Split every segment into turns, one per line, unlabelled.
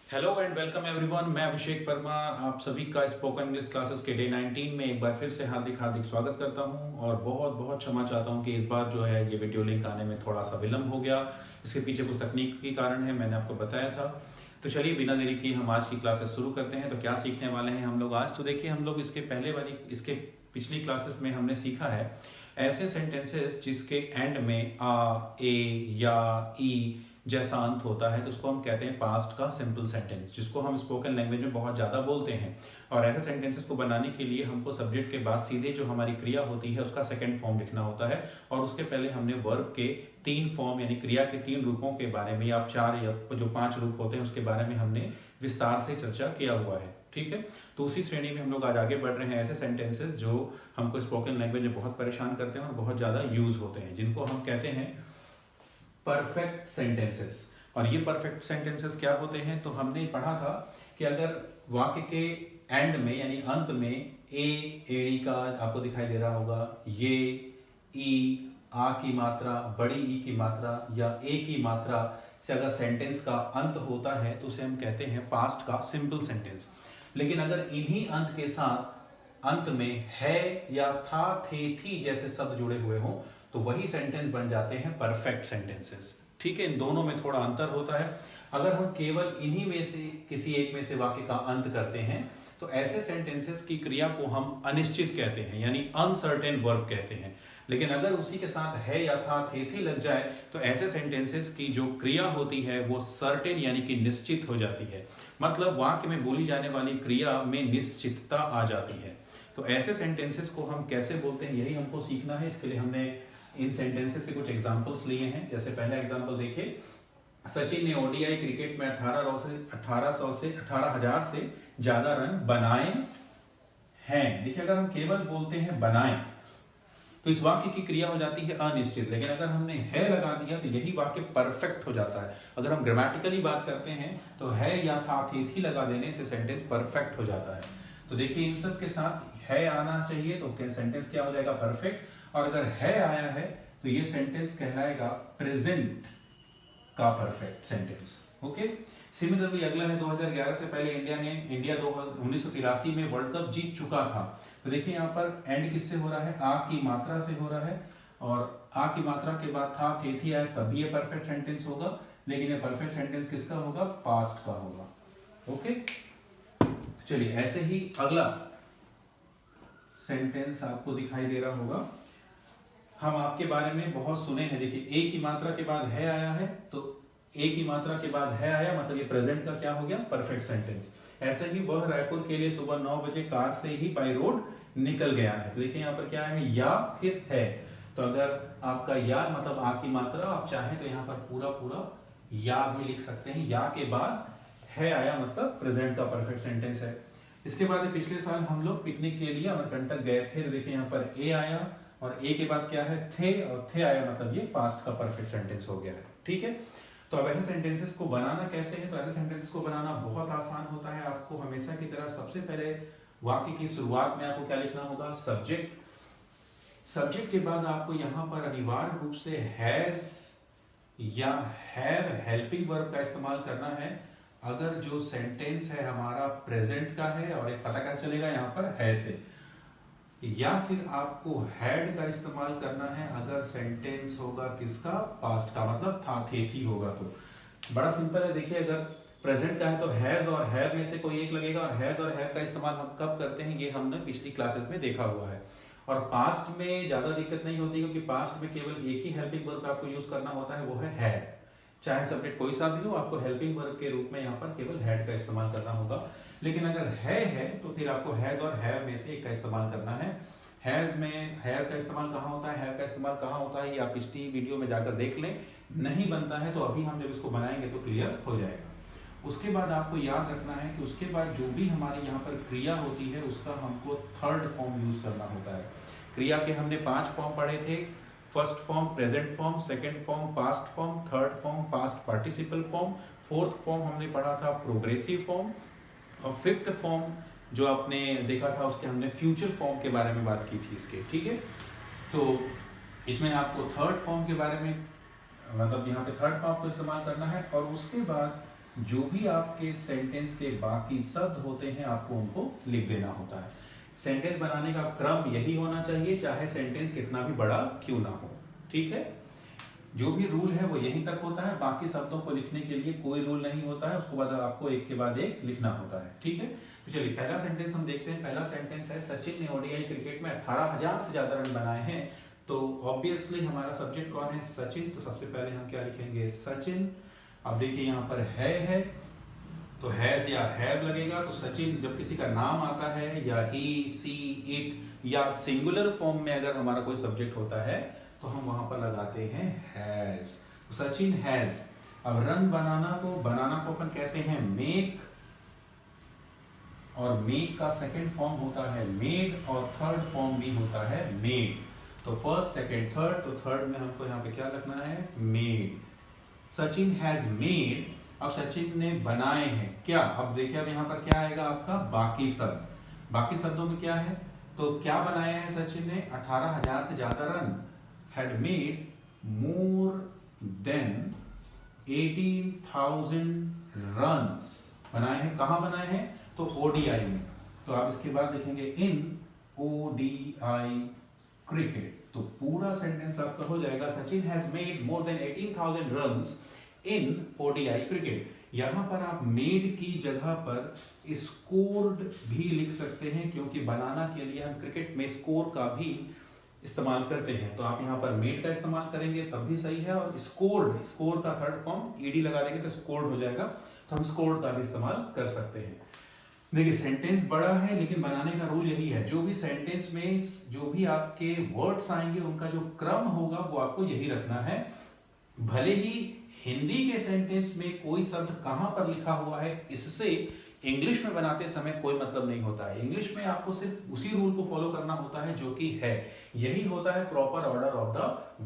Hello and welcome everyone. मैं अभिषेक वर्मा आप सभी का स्पोकन इंग्लिश क्लासेस के डे 19 में एक बार फिर से हार्दिक हार्दिक स्वागत करता हूं और बहुत बहुत क्षमा चाहता हूं कि इस बार जो है ये वीडियो लिंक आने में थोड़ा सा विलंब हो गया। इसके पीछे कुछ तकनीकी कारण है, मैंने आपको बताया था। तो चलिए बिना देरी किए हम आज की क्लासेस शुरू करते हैं। तो क्या सीखने वाले हैं हम लोग आज? तो देखिए, हम लोग इसके पिछली क्लासेस में हमने सीखा है ऐसे सेंटेंसेस जिसके एंड में आ, ए या ई जैसा अंत होता है, तो उसको हम कहते हैं पास्ट का सिंपल सेंटेंस, जिसको हम स्पोकन लैंग्वेज में बहुत ज्यादा बोलते हैं। और ऐसे सेंटेंसेस को बनाने के लिए हमको सब्जेक्ट के बाद सीधे जो हमारी क्रिया होती है उसका सेकंड फॉर्म लिखना होता है। और उसके पहले हमने वर्ब के 3 फॉर्म यानी क्रिया के 3 रूपों के बारे में, या 4 या जो 5 रूप होते हैं उसके बारे में हमने विस्तार से चर्चा किया हुआ है। ठीक है, तो उसी श्रेणी में हम लोग आज आगे बढ़ रहे हैं। ऐसे सेंटेंसेस जो हमको स्पोकन लैंग्वेज में बहुत परेशान करते हैं और बहुत ज्यादा यूज होते हैं, जिनको हम कहते हैं परफेक्ट सेंटेंसेस। और ये परफेक्ट सेंटेंसेस क्या होते हैं? तो हमने पढ़ा था कि अगर वाक्य के एंड में यानी अंत में एड़ी का आपको दिखाई दे रहा होगा, ये, ई, आ की मात्रा, बड़ी ई की मात्रा या ए की मात्रा से अगर सेंटेंस का अंत होता है तो उसे हम कहते हैं पास्ट का सिंपल सेंटेंस। लेकिन अगर इन्हीं अंत के साथ अंत में है या था, थे, थी जैसे शब्द जुड़े हुए हों तो वही सेंटेंस बन जाते हैं परफेक्ट सेंटेंसेस। ठीक है, इन दोनों में थोड़ा अंतर होता है। अगर हम केवल इन्हीं में से किसी एक में से वाक्य का अंत करते हैं तो ऐसे सेंटेंसेस की क्रिया को हम अनिश्चित कहते हैं, यानी अनसर्टेन वर्ब कहते हैं। लेकिन अगर उसी के साथ है या था, थे, थी लग जाए तो ऐसे सेंटेंसेस की जो क्रिया होती है वो सर्टेन यानी कि निश्चित हो जाती है। मतलब वाक्य में बोली जाने वाली क्रिया में निश्चितता आ जाती है। तो ऐसे सेंटेंसेस को हम कैसे बोलते हैं यही हमको सीखना है। इसके लिए हमने इन सेंटेंसेस से कुछ एग्जांपल्स लिए हैं। जैसे पहला एग्जांपल देखिए, सचिन ने ओडीआई क्रिकेट में 18,000 से ज्यादा रन बनाए हैं। देखिए, अगर हम केवल बोलते हैं बनाए तो इस वाक्य की क्रिया हो जाती है अनिश्चित, लेकिन अगर हमने है लगा दिया तो यही वाक्य परफेक्ट हो जाता है। अगर हम ग्रामेटिकली बात करते हैं तो है या था, थी लगा देने से सेंटेंस परफेक्ट हो जाता है। तो देखिए, इन सब के साथ है आना चाहिए तो सेंटेंस क्या हो जाएगा? परफेक्ट। और अगर है आया है तो ये सेंटेंस कहलाएगा प्रेजेंट का परफेक्ट सेंटेंस। ओके, सिमिलरली अगला है 2011 से पहले इंडिया 1983 में वर्ल्ड कप जीत चुका था। तो देखिए यहाँ पर एंड किससे हो रहा है? आ की मात्रा से हो रहा है। और आ की मात्रा के बाद था, थे, थी आए तब भी ये परफेक्ट सेंटेंस होगा। लेकिन ये परफेक्ट सेंटेंस किसका होगा? पास्ट का होगा। ओके, चलिए ऐसे ही अगला सेंटेंस आपको दिखाई दे रहा होगा। हम आपके बारे में बहुत सुने हैं। देखिए, ए की मात्रा के बाद है आया है तो ए की मात्रा के बाद है आया मतलब ये प्रेजेंट का क्या हो गया? Perfect sentence. ऐसे ही वह रायपुर के लिए सुबह 9 बजे कार से ही बाई रोड निकल गया है। तो देखिए यहाँ पर क्या है? या फिर है। तो अगर आपका या मतलब आ की मात्रा, आप चाहें तो यहाँ पर पूरा पूरा या भी लिख सकते हैं। या के बाद है आया मतलब प्रेजेंट का परफेक्ट सेंटेंस है। इसके बाद पिछले साल हम लोग पिकनिक के लिए अमरकंटक गए थे। देखिए यहाँ पर ए आया और ए के बाद क्या है? थे, और थे आया मतलब ये पास्ट का परफेक्ट सेंटेंस हो गया है। ठीक है, तो अब ऐसे सेंटेंसेस को बनाना कैसे है? तो ऐसे सेंटेंसेस को बनाना बहुत आसान होता है। आपको हमेशा की तरह सबसे पहले वाक्य की शुरुआत में आपको क्या लिखना होगा? सब्जेक्ट। सब्जेक्ट के बाद आपको यहाँ पर अनिवार्य रूप से हैज या हैव हेल्पिंग वर्ब का इस्तेमाल करना है अगर जो सेंटेंस है हमारा प्रेजेंट का है। और एक पता कैसे चलेगा? यहाँ पर है से। या फिर आपको हैड का इस्तेमाल करना है अगर सेंटेंस होगा किसका? पास्ट का, मतलब था, थे, थी होगा। तो बड़ा सिंपल है। देखिए, अगर प्रेजेंट का है तो हैज और हैव में से कोई एक लगेगा। और हैज और हैव का इस्तेमाल हम कब करते हैं ये हमने पिछली क्लासेस में देखा हुआ है। और पास्ट में ज्यादा दिक्कत नहीं होती क्योंकि पास्ट में केवल एक ही हेल्पिंग वर्ब आपको यूज करना होता है, वो है हैड। चाहे सब्जेक्ट कोई सा भी हो, आपको हेल्पिंग वर्ब के रूप में यहाँ पर केवल हैड का इस्तेमाल करना होगा। लेकिन अगर है तो फिर आपको हैज और हैव में से एक का इस्तेमाल करना है। हैज में हैज का इस्तेमाल कहाँ होता है, हैव का इस्तेमाल कहाँ होता है, ये आप पिछली वीडियो में जाकर देख लें। नहीं बनता है तो अभी हम जब इसको बनाएंगे तो क्लियर हो जाएगा। उसके बाद आपको याद रखना है कि उसके बाद जो भी हमारी यहाँ पर क्रिया होती है उसका हमको थर्ड फॉर्म यूज करना होता है। क्रिया के हमने 5 फॉर्म पढ़े थे। First form present form, second form past form, third form past participle form, fourth form हमने पढ़ा था प्रोग्रेसिव फॉर्म, और फिफ्थ फॉर्म जो आपने देखा था उसके हमने फ्यूचर फॉर्म के बारे में बात की थी इसके। ठीक है, तो इसमें आपको थर्ड फॉर्म के बारे में मतलब यहाँ पे थर्ड फॉर्म को इस्तेमाल करना है। और उसके बाद जो भी आपके सेंटेंस के बाकी शब्द होते हैं आपको उनको लिख देना होता है। सेंटेंस बनाने का क्रम यही होना चाहिए, चाहे सेंटेंस कितना भी बड़ा क्यों ना हो। ठीक है, जो भी रूल है वो यहीं तक होता है, बाकी शब्दों को लिखने के लिए कोई रूल नहीं होता है, उसको बाद आपको एक के बाद एक लिखना होता है। ठीक है, तो चलिए पहला सेंटेंस हम देखते हैं। पहला सेंटेंस है सचिन ने ओडीआई क्रिकेट में 18,000 से ज्यादा रन बनाए हैं। तो ऑब्वियसली हमारा सब्जेक्ट कौन है? सचिन। तो सबसे पहले हम क्या लिखेंगे? सचिन। अब देखिए यहाँ पर है तो हैज या हैव लगेगा। तो सचिन जब किसी का नाम आता है या ही, सी, इट या सिंगुलर फॉर्म में अगर हमारा कोई सब्जेक्ट होता है तो हम वहां पर लगाते हैं हैज। तो सचिन हैज। अब रन बनाना को अपन कहते हैं मेक, और मेक का सेकंड फॉर्म होता है मेड, और थर्ड फॉर्म भी होता है मेड। तो फर्स्ट, सेकंड, थर्ड। तो थर्ड में हमको यहाँ पे क्या रखना है? मेड। Sachin has made. अब सचिन ने बनाए हैं क्या? अब देखिए अब यहाँ पर क्या आएगा आपका? बाकी शब्द। बाकी शब्दों में क्या है? तो क्या बनाया है सचिन ने? 18,000 से ज्यादा run. had made more than 18,000 runs। बनाए हैं, कहां बनाए हैं? तो ओडीआई में। तो आप इसके बाद लिखेंगे इन ओडीआई क्रिकेट। तो पूरा सेंटेंस आपका हो जाएगा Sachin has made more than 18,000 runs in ODI cricket. यहां पर आप मेड की जगह पर स्कोर्ड भी लिख सकते हैं, क्योंकि बनाना के लिए हम क्रिकेट में स्कोर का भी इस्तेमाल करते हैं। तो आप यहाँ पर मेड का इस्तेमाल करेंगे तब भी सही है, और स्कोर का थर्ड फॉर्म ईडी लगा देंगे तो स्कोर्ड हो जाएगा। तो हम स्कोर्ड का भी इस्तेमाल कर सकते हैं। देखिए सेंटेंस बड़ा है लेकिन बनाने का रूल यही है, जो भी सेंटेंस में जो भी आपके वर्ड्स आएंगे उनका जो क्रम होगा वो आपको यही रखना है। भले ही हिंदी के सेंटेंस में कोई शब्द कहां पर लिखा हुआ है इससे इंग्लिश में बनाते समय कोई मतलब नहीं होता है। इंग्लिश में आपको सिर्फ उसी रूल को फॉलो करना होता है जो कि है, यही होता है proper order of the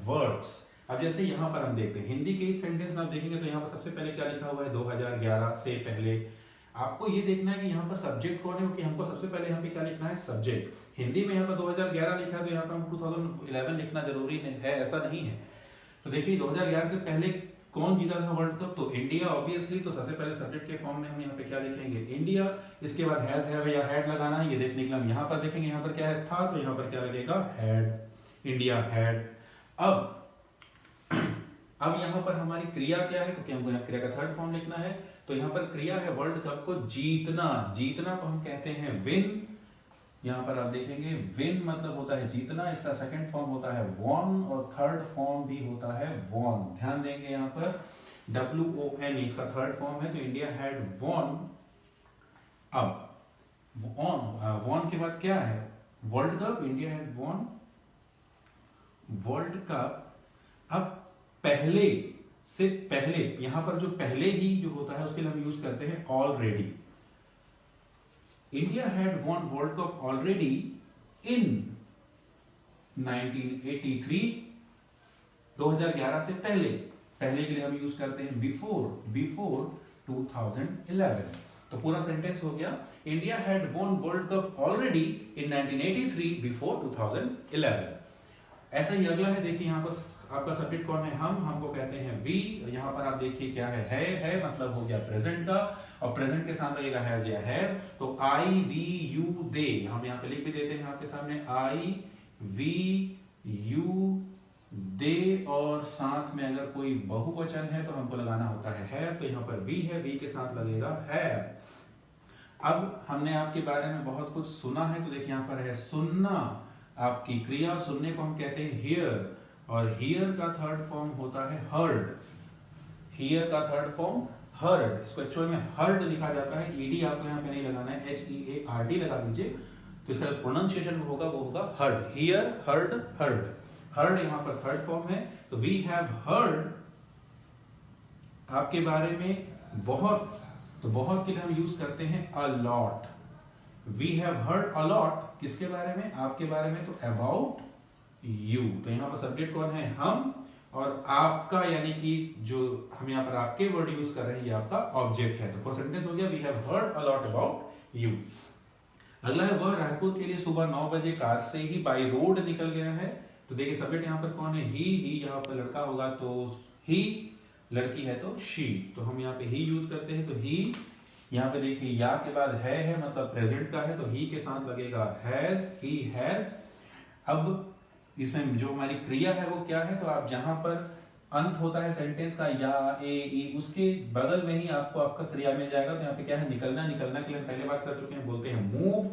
words. अब जैसे यहां पर हम देखते हैं हिंदी के इस सेंटेंस में आप देखेंगे तो यहाँ पर सबसे पहले क्या लिखा हुआ है? 2011 से पहले। आपको ये देखना है कि यहाँ पर सब्जेक्ट कौन है, क्योंकि हमको सबसे पहले यहाँ पे क्या लिखना है? सब्जेक्ट। हिंदी में यहाँ पर 2011 लिखा है तो यहाँ पर हम 2011 लिखना जरूरी है, ऐसा नहीं है। तो देखिए 2011 से पहले कौन जीता था वर्ल्ड कप? तो इंडिया ऑब्वियसली। तो सबसे पहले सब्जेक्ट के फॉर्म में हम यहाँ पे क्या लिखेंगे? इंडिया। इसके बाद हैज, हैव या हैड लगाना है, ये देखने के लिए हम यहाँ पर देखेंगे यहाँ पर क्या है? था। तो यहाँ पर क्या लगेगा? हैड। India had. अब यहाँ पर हमारी क्रिया क्या है? क्योंकि हमको यहाँ क्रिया का थर्ड फॉर्म लिखना है। तो यहाँ पर क्रिया है वर्ल्ड कप को जीतना। जीतना को हम कहते हैं विन। यहाँ पर आप देखेंगे विन मतलब होता है जीतना, इसका सेकंड फॉर्म होता है वॉन, और थर्ड फॉर्म भी होता है वॉन। ध्यान देंगे यहाँ पर WON इसका थर्ड फॉर्म है। तो इंडिया हैड वॉन। अब वॉन के बाद क्या है? World cup. India had won world cup. अब पहले से पहले, यहां पर जो पहले ही जो होता है उसके लिए हम यूज करते हैं already. India had won world cup already in 1983। 2011 से पहले। पहले के लिए हम यूज करते हैं बिफोर 2011। तो पूरा सेंटेंस हो गया India had won world cup already in 1983 before 2011। ऐसा ही अगला है, देखिए यहाँ पर आपका सब्जेक्ट कौन है? हमको कहते हैं वी। यहाँ पर आप देखिए क्या है मतलब हो गया प्रेजेंट का, और प्रेजेंट के साथ लगेगा हैज या हैव। तो आई, वी, यू, दे। हम यहाँ पे लिख भी देते हैं आपके सामने आई, वी, यू, दे, और साथ में अगर कोई बहुवचन है तो हमको लगाना होता है। तो यहाँ पर वी है, वी के साथ लगेगा है। अब हमने आपके बारे में बहुत कुछ सुना है, तो देखिए यहाँ पर है सुनना। आपकी क्रिया सुनने को हम कहते हैं हियर, और हियर का थर्ड फॉर्म होता है हर्ड। हियर का थर्ड फॉर्म हर्ड। इसको एक्चुअल में हर्ड लिखा जाता है, ईडी आपको यहाँ पे नहीं लगाना है, HEARD लगा दीजिए। तो इसका प्रोनाउंसिएशन होगा वो होगा heard. Here, heard, heard. Heard यहाँ पर थर्ड फॉर्म है। तो वी हैव हर्ड आपके बारे में बहुत। तो बहुत के लिए हम यूज करते हैं a lot. We have heard a lot किसके बारे में? आपके बारे में। तो अबाउट यू। तो यहाँ पर सब्जेक्ट कौन है? हम, और आपका यानी कि जो हम यहाँ पर आपके वर्ड यूज कर रहे हैं ये आपका ऑब्जेक्ट है। तो सेंटेंस हो गया we have heard a lot about you. अगला है वह रायपुर के लिए सुबह 9 बजे कार से ही बाई रोड निकल गया है। तो देखिए सब्जेक्ट यहाँ पर कौन है? ही यहाँ पर लड़का होगा तो ही। लड़की है तो शी, तो हम यहाँ पे ही यूज करते हैं। तो ही यहाँ पे देखिए या के बाद है मतलब प्रेजेंट का है, तो ही के साथ लगेगा हैज, ही हैज। अब इसमें जो हमारी क्रिया है वो क्या है, तो आप जहां पर अंत होता है सेंटेंस का या ए ई, उसके बगल में ही आपको आपका क्रिया मिल जाएगा। तो यहाँ पे क्या है, निकलना, निकलना के लिए पहले बात कर चुके हैं, बोलते हैं मूव,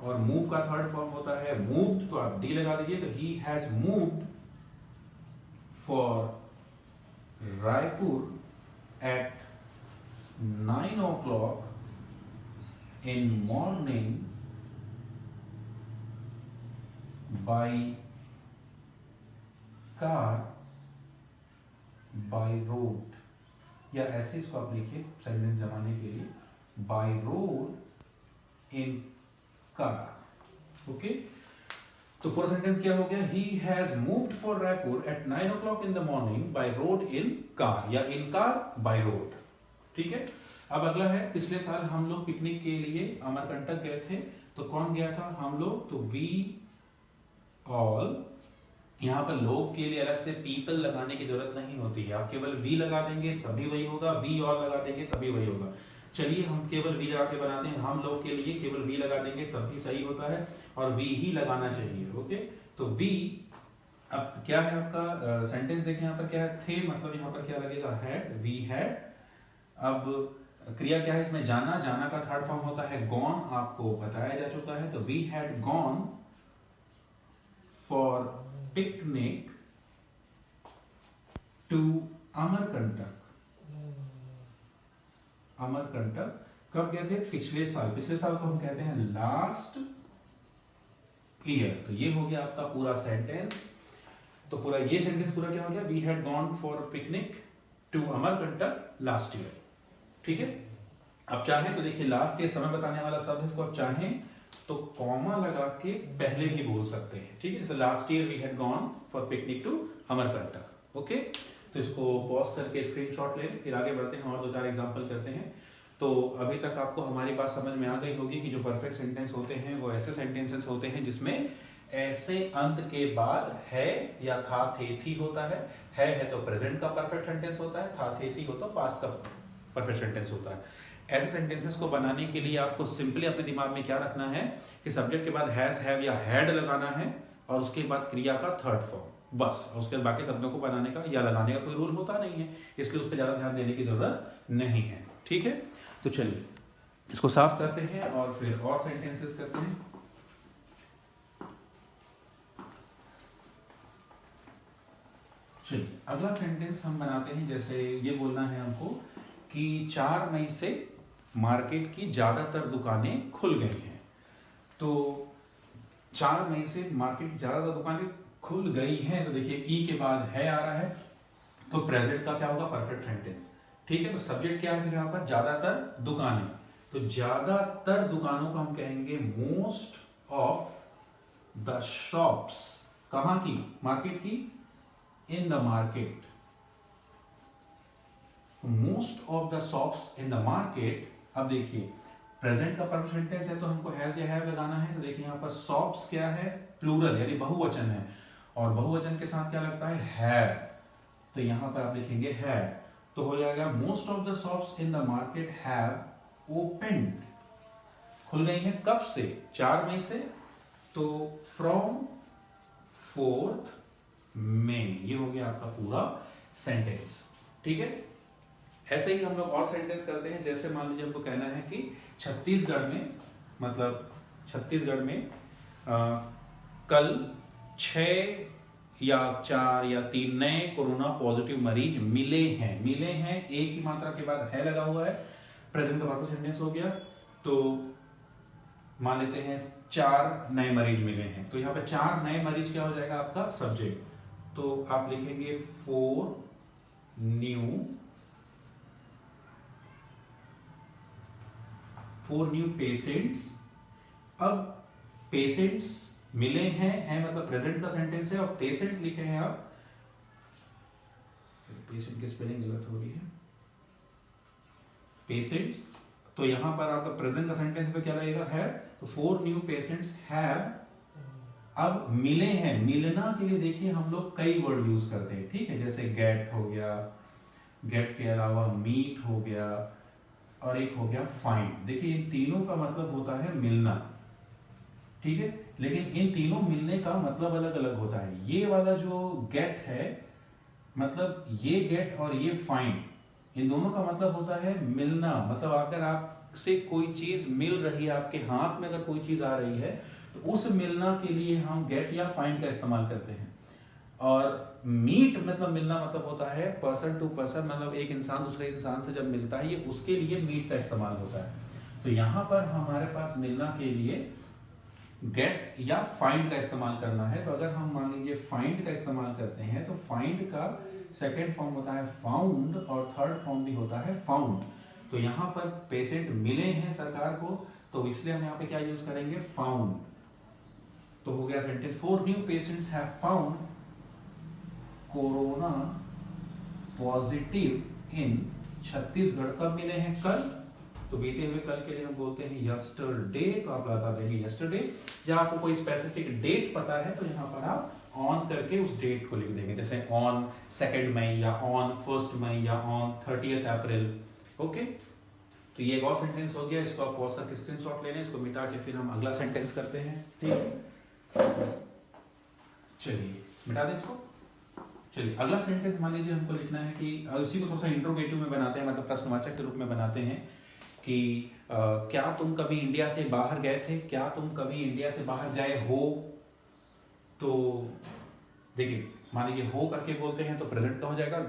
और मूव का थर्ड फॉर्म होता है मूव्ड, तो आप डी लगा दीजिए। तो he has moved for Raipur at 9 o'clock in morning by car by road, या ऐसे इसको आप लिखिए सेंटेंस जमाने के लिए, by road in car। Okay, तो पूरा सेंटेंस क्या हो गया, he has moved for Raipur at 9 o'clock in the morning by road in car, या in car by road। ठीक है, अब अगला है, पिछले साल हम लोग पिकनिक के लिए अमरकंटक गए थे, तो कौन गया था, हम लोग, तो वी ऑल। यहाँ पर लोग के लिए अलग से पीपल लगाने की जरूरत नहीं होती है, आप केवल वी लगा देंगे तभी वही होगा, वी ऑल लगा देंगे तभी वही होगा। चलिए हम केवल वी लगा के बनाते हैं, हम लोग के लिए केवल वी लगा देंगे तब भी सही होता है, और वी ही लगाना चाहिए। ओके, तो वी, अब क्या है आपका सेंटेंस देखिए यहाँ पर क्या है, थे मतलब यहाँ पर क्या लगेगा, हैड, वी हैड। अब क्रिया क्या है इसमें, जाना, जाना का थर्ड फॉर्म होता है गॉन, आपको बताया जा चुका है। तो we had gone for picnic to Amarkantak. Amarkantak कब गए थे, पिछले साल, पिछले साल को हम कहते हैं लास्ट ईयर। तो ये हो गया आपका पूरा सेंटेंस। तो पूरा ये सेंटेंस पूरा क्या हो गया, we had gone for picnic to Amarkantak last year. ठीक है, अब चाहे तो देखिए लास्ट ये समय बताने वाला शब्द है, इसको आप चाहें तो कॉमा लगा के पहले भी बोल सकते हैं। ठीक है, last year we had gone for picnic to Amarkantak. Okay, तो इसको पॉज करके स्क्रीनशॉट ले लें, फिर आगे बढ़ते हैं और 2-4 एग्जांपल करते हैं। तो अभी तक आपको हमारी बात समझ में आ गई होगी कि जो परफेक्ट सेंटेंस होते हैं वो ऐसे सेंटेंसेस होते हैं जिसमें ऐसे अंत के बाद है या था थे थी होता है तो प्रेजेंट का परफेक्ट सेंटेंस होता है, था थे थी हो तो पास्ट का परफेक्ट सेंटेंस होता है। ऐसे सेंटेंसेस को बनाने के लिए आपको सिंपली अपने दिमाग में क्या रखना है कि सब्जेक्ट के बाद हैज, हैव या हैड लगाना है, और उसके बाद क्रिया का थर्ड फॉर्म, बस। उसके बाद बाकी शब्दों को बनाने का या लगाने का कोई रूल होता नहीं है, इसलिए उस पर ज्यादा ध्यान देने की जरूरत नहीं है। ठीक है, तो चलिए इसको साफ करते हैं और फिर और सेंटेंसेस करते हैं। चलिए अगला सेंटेंस हम बनाते हैं, जैसे ये बोलना है हमको कि 4 मई से मार्केट की ज्यादातर दुकानें खुल गई हैं। तो 4 मई से मार्केट की ज्यादातर दुकानें खुल गई हैं, तो देखिए ई के बाद है आ रहा है, तो प्रेजेंट का क्या होगा, परफेक्ट सेंटेंस। ठीक है, तो सब्जेक्ट क्या है यहाँ पर, ज्यादातर दुकानें, तो ज्यादातर दुकानों को हम कहेंगे मोस्ट ऑफ द शॉप्स। कहां की, मार्केट की, in the market, most of the shops in the market. अब देखिए प्रेजेंट का परफेक्ट सेंटेंस है तो हमको हैज या हैव लगाना है, तो देखिए यहाँ पर शॉप्स क्या है, प्लूरल यानी बहुवचन है, और बहुवचन के साथ क्या लगता है, हैव, तो यहाँ पर आप लिखेंगे हैव, तो हो जाएगा most of the shops in the market have opened, खुल गई हैं, कब से, 4 मई से, तो फ्रॉम 4th मई। ये हो गया आपका पूरा सेंटेंस। ठीक है, ऐसे ही हम लोग और सेंटेंस करते हैं, जैसे मान लीजिए हमको कहना है कि छत्तीसगढ़ में, मतलब छत्तीसगढ़ में कल 6 या 4 या 3 नए कोरोना पॉजिटिव मरीज मिले हैं। मिले हैं एक ही मात्रा के बाद है लगा हुआ है, प्रेजेंट का परफेक्ट सेंटेंस हो गया। तो मान लेते हैं 4 नए मरीज मिले हैं, तो यहाँ पे 4 नए मरीज क्या हो जाएगा आपका सब्जेक्ट, तो आप लिखेंगे 4 न्यू पेशेंट्स। अब पेशेंट्स मिले हैं मतलब प्रेजेंट का सेंटेंस है, और पेशेंट लिखे हैं आप, पेशेंट की स्पेलिंग गलत हो रही है, पेशेंट्स, तो यहां पर आपका प्रेजेंट का सेंटेंस पे क्या लगेगा, है, तो 4 न्यू पेशेंट्स हैव। अब मिले हैं, मिलना के लिए देखिए हम लोग कई वर्ड यूज करते हैं, ठीक है, जैसे गेट हो गया, गेट के अलावा मीट हो गया और एक हो गया फाइंड। देखिए इन तीनों का मतलब होता है मिलना, ठीक है, लेकिन इन तीनों मिलने का मतलब अलग अलग होता है। ये वाला जो गेट है, मतलब ये गेट और ये फाइंड, इन दोनों का मतलब होता है मिलना। मतलब अगर आपसे कोई चीज मिल रही है, आपके हाथ में अगर कोई चीज आ रही है, तो उस मिलना के लिए हम गेट या फाइंड का इस्तेमाल करते हैं। और मीट मतलब मिलना मतलब होता है पर्सन टू पर्सन, मतलब एक इंसान दूसरे इंसान से जब मिलता है, ये उसके लिए मीट का इस्तेमाल होता है। तो यहां पर हमारे पास मिलना के लिए गेट या फाइंड का इस्तेमाल करना है। तो अगर हम मान लीजिए फाइंड का इस्तेमाल करते हैं, तो फाइंड का सेकेंड फॉर्म होता है फाउंड और थर्ड फॉर्म भी होता है फाउंड। तो यहां पर पेशेंट मिले हैं सरकार को, तो इसलिए हम यहाँ पे क्या यूज करेंगे, फाउंड। तो हो गया sentence, 4 new patients have found corona positive in Chhattisgarh. कब मिले हैं, कल। तो बीते हुए कल के लिए हम बोलते हैं यस्टरडे। तो आप बता देंगे यस्टरडे। या आपको कोई स्पेसिफिक डेट पता है तो यहाँ पर आप ऑन करके उस डेट को लिख देंगे, जैसे ऑन 2 मई या ऑन 1 मई या ऑन 30 अप्रैल। ओके, तो ये एक और सेंटेंस हो गया। इसको आप पॉज करके स्क्रीनशॉट ले लें, इसको मिटा के फिर हम अगला सेंटेंस करते हैं। ठीक है, चलिए मिटा दें इसको। चलिए अगला सेंटेंस मान लीजिए हमको लिखना है कि उसी को थोड़ा सा इंट्रोगेटिव में बनाते हैं, मतलब प्रश्नवाचक के रूप में बनाते हैं कि क्या तुम कभी इंडिया से बाहर गए थे, क्या तुम कभी इंडिया से बाहर गए हो। तो देखिए मान लीजिए हो करके बोलते हैं तो प्रेजेंट का हो जाएगा,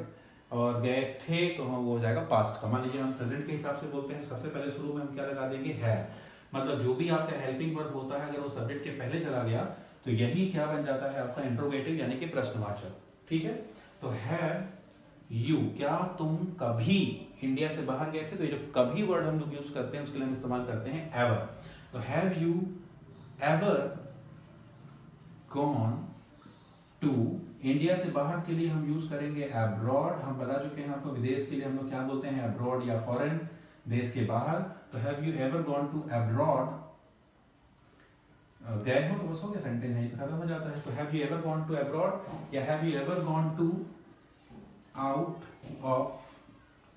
और गए थे तो हम वो हो जाएगा पास्ट का। मान लीजिए हम प्रेजेंट के हिसाब से बोलते हैं, सबसे पहले शुरू में हम क्या लगा देंगे, है। मतलब जो भी आपका हेल्पिंग वर्ब होता है, अगर वो सब्जेक्ट के पहले चला गया तो यही क्या बन जाता है आपका इंट्रोगेटिव, यानी कि प्रश्नवाचक। ठीक है, तो हैव यू, क्या तुम कभी इंडिया से बाहर गए थे। तो ये जो कभी वर्ड हम लोग यूज करते हैं उसके लिए हम इस्तेमाल करते हैं एवर। तो have you ever gone to, India से बाहर के लिए हम यूज करेंगे अब्रॉड। हम बता चुके हैं आपको विदेश के लिए हम लोग क्या बोलते हैं, अब्रॉड या फॉरेन, देश के बाहर। तो have you ever gone to abroad, गए हो तो बस हो गया, सेंटेंस यहीं पे खत्म हो जाता है। तो have you ever gone to abroad या have you ever gone to out of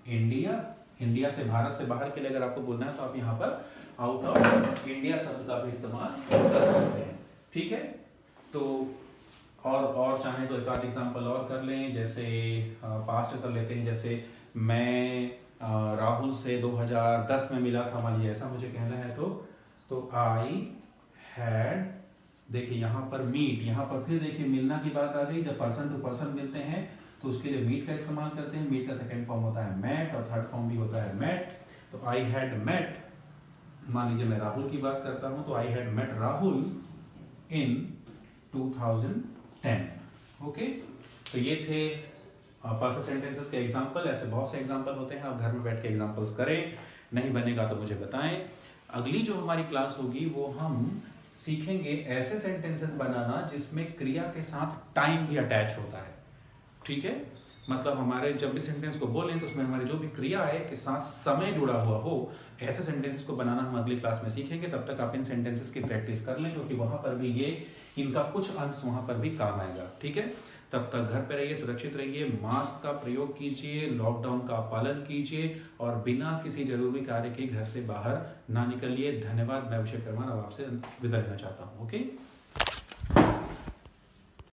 India. India से, भारत से बाहर के लिए अगर आपको बोलना है तो आप यहाँ पर आउट ऑफ इंडिया शब्द का भी इस्तेमाल कर सकते हैं। ठीक है, तो और चाहे तो एक आध एग्जांपल और कर लें, जैसे पास्ट कर लेते हैं। जैसे मैं राहुल से 2010 में मिला था, मान लीजिए ऐसा मुझे कहना है। तो आई हैड, देखिए यहाँ पर मीट, यहाँ पर फिर देखिए मिलना की बात आ गई। जब पर्सन टू पर्सन मिलते हैं तो उसके लिए मीट का इस्तेमाल करते हैं। मीट का सेकंड फॉर्म होता है मेट और थर्ड फॉर्म भी होता है मेट। तो आई हैड मेट, मान लीजिए मैं राहुल की बात करता हूं, तो I had met Rahul in 2010। Okay, तो ये थे परफेक्ट सेंटेंसेस के एग्जांपल। ऐसे बहुत से एग्जांपल होते हैं, आप घर में बैठ के एग्जांपल्स करें। नहीं बनेगा तो मुझे बताएं। अगली जो हमारी क्लास होगी वो हम सीखेंगे ऐसे सेंटेंसेस बनाना जिसमें क्रिया के साथ टाइम भी अटैच होता है। ठीक है, मतलब हमारे जब भी सेंटेंस को बोलें तो उसमें हमारी जो भी क्रिया है के साथ समय जुड़ा हुआ हो, ऐसे सेंटेंसेस को बनाना हम अगली क्लास में सीखेंगे। तब तक आप इन सेंटेंसेस की प्रैक्टिस कर लें, क्योंकि वहां पर भी ये इनका कुछ अंश वहां पर भी काम आएगा। ठीक है, तब तक घर पे रहिए, सुरक्षित रहिए, मास्क का प्रयोग कीजिए, लॉकडाउन का पालन कीजिए और बिना किसी जरूरी कार्य के घर से बाहर ना निकलिए। धन्यवाद। मैं अभिषेक परमार अब आपसे विदा लेना चाहता हूँ। ओके।